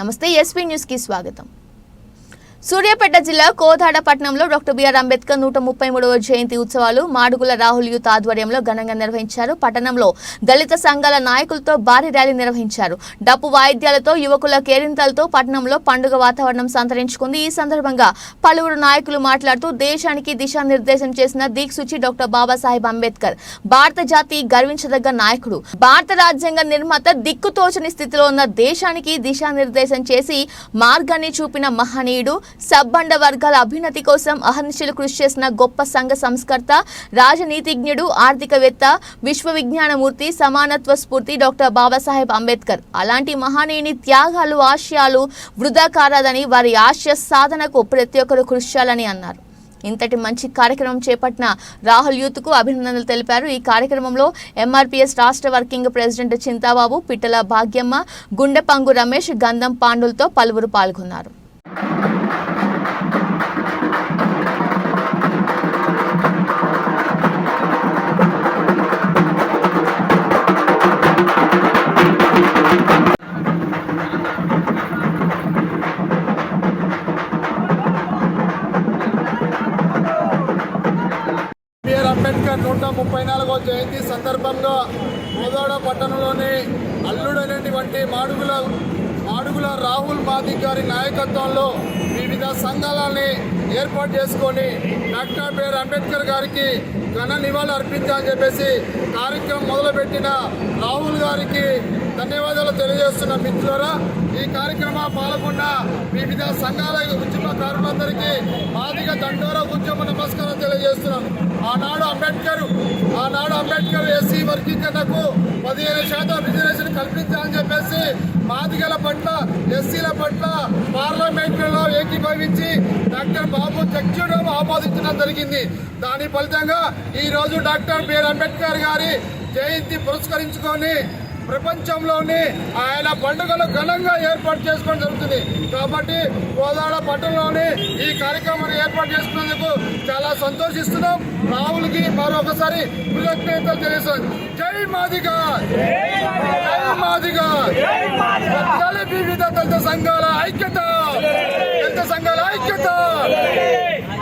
నమస్తే SP news కి స్వాగతం। సూర్యాపేట జిల్లా కోదాడ పట్టణంలో డాక్టర్ బిఆర్ అంబేద్కర్ 133వ జయంతి ఉత్సవాలు మాడుగుల రాహుల్ యూత్ ఆధ్వర్యంలో ఘనంగా నిర్వహించారు। పట్టణంలో దళిత సంఘాల నాయకులతో భారీ ర్యాలీ నిర్వహించారు। డప్పు వాయిద్యాలతో యువకుల కేరింతలతో పట్టణంలో పండుగ వాతావరణం సంతరించుకుంది। ఈ సందర్భంగా పలువురు నాయకులు మాట్లాడుతూ దేశానికి దిశానిర్దేశం చేసిన దిక్సూచి డాక్టర్ బాబాసాహెబ్ అంబేద్కర్ భారత జాతి గర్వించదగ్గ నాయకుడు, భారత రాజ్యాంగ నిర్మాత, దిక్కుతోచని స్థితిలో ఉన్న దేశానికి దిశానిర్దేశం చేసి మార్గాన్ని చూపిన మహనీయుడు, సబ్బండ వర్గాల అభ్యున్నతి కోసం అహర్నిశలు కృషి చేసిన గొప్ప సంఘ సంస్కర్త, రాజనీతిజ్ఞుడు, ఆర్థికవేత్త, విశ్వ విజ్ఞానమూర్తి, సమానత్వ స్ఫూర్తి డాక్టర్ బాబాసాహెబ్ అంబేద్కర్। అలాంటి మహనీయుని త్యాగాలు, ఆశయాలు వృధా కారాదని, వారి ఆశయ సాధనకు ప్రతి ఒక్కరు కృషి చేయాలని అన్నారు। ఇంతటి మంచి కార్యక్రమం చేపట్టిన రాహుల్ యూత్ కు అభినందనలు తెలిపారు। ఈ కార్యక్రమంలో ఎంఆర్పీఎస్ రాష్ట్ర వర్కింగ్ ప్రెసిడెంట్ చింతాబాబు, పిట్టల భాగ్యమ్మ, గుండెపంగు రమేష్, గంధం పాండులతో పలువురు పాల్గొన్నారు। అంబేద్కర్ 134వ జయంతి సందర్భంగా కోదాడ పట్టణంలోని అల్లుడైనటువంటి మాడుగుల రాహుల్ మాదిక్ గారి నాయకత్వంలో వివిధ సంఘాలని ఏర్పాటు చేసుకొని డాక్టర్ బిఆర్ అంబేద్కర్ గారికి ఘన నివాళులు అర్పించాలని చెప్పేసి కార్యక్రమం మొదలుపెట్టిన రాహుల్ గారికి ధన్యవాదాలు తెలియజేస్తున్న మిత్రులారా, ఈ కార్యక్రమం పాల్గొన్న వివిధ సంఘాల ఉద్యమకారులందరికీ మాదిగ దండోర ఉద్యమ నమస్కారం తెలియజేస్తున్నాను। ఆనాడు అంబేద్కర్ ఎస్సీ వర్గీకరణకు 15% రిజర్వేషన్ కల్పించాలని చెప్పేసి మాదిగల పట్ల, ఎస్సీల పట్ల పార్లమెంట్లో ఏకీభవించి డాక్టర్ బాబు జగ్జీవన్ ఆమోదించడం జరిగింది। దాని ఫలితంగా ఈ రోజు డాక్టర్ బిఆర్ అంబేద్కర్ గారి జయంతి పురస్కరించుకొని ప్రపంచంలోని ఆయన పండుగలు ఘనంగా ఏర్పాటు చేసుకోవడం జరుగుతుంది। కాబట్టి కోదాడ పట్టణంలోని ఈ కార్యక్రమాన్ని ఏర్పాటు చేసుకున్నందుకు చాలా సంతోషిస్తున్నాం। రాహుల్కి మరొకసారి కృతజ్ఞతలు తెలియజేస్తాం। జై మాదిగా, జై మాదిగా, వివిధ దళిత సంఘాల ఐక్యత